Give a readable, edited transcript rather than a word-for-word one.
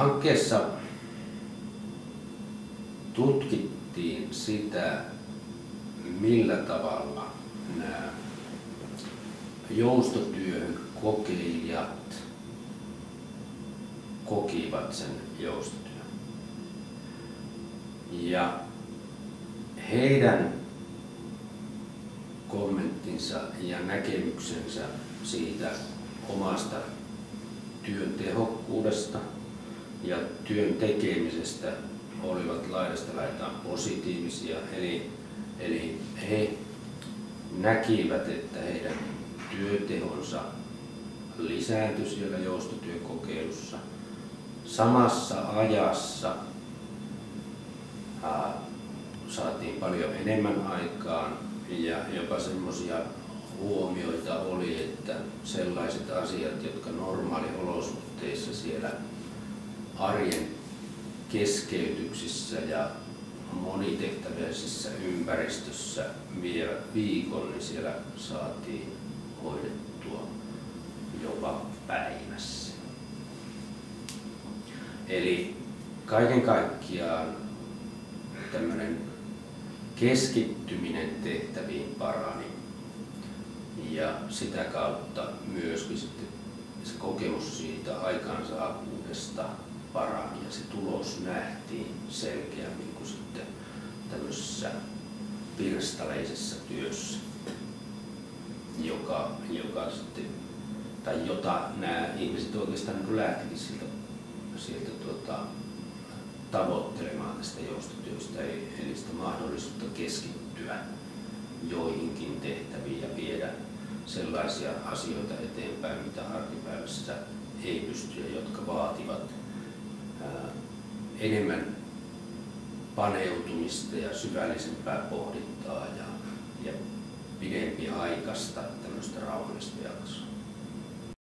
Hankkeessa tutkittiin sitä, millä tavalla nämä joustotyön kokeilijat kokivat sen joustotyön. Ja heidän kommenttinsa ja näkemyksensä siitä omasta työn tehokkuudesta ja työn tekemisestä olivat laidasta laitaan positiivisia. Eli he näkivät, että heidän työtehonsa lisääntyi siellä joustotyökokeilussa. Samassa ajassa saatiin paljon enemmän aikaan ja jopa semmoisia huomioita oli, että sellaiset asiat, jotka normaaliolosuhteissa siellä arjen keskeytyksissä ja monitehtäväisessä ympäristössä vievät viikon, niin siellä saatiin hoidettua jopa päivässä. Eli kaiken kaikkiaan tämmöinen keskittyminen tehtäviin parani ja sitä kautta myöskin sitten se kokemus siitä aikaansaavuudesta parani ja se tulos nähtiin selkeämmin kuin sitten tämmöisessä pirstaleisessa työssä, jota nämä ihmiset oikeastaan niin lähtikin sieltä tavoittelemaan tästä joustotyöstä, eli sitä mahdollisuutta keskittyä joihinkin tehtäviin ja viedä sellaisia asioita eteenpäin, mitä arkipäivässä ei pysty ja jotka vaativat enemmän paneutumista ja syvällisempää pohdintaa ja pidempiaikaista tämmöistä rauhallista jaksoa.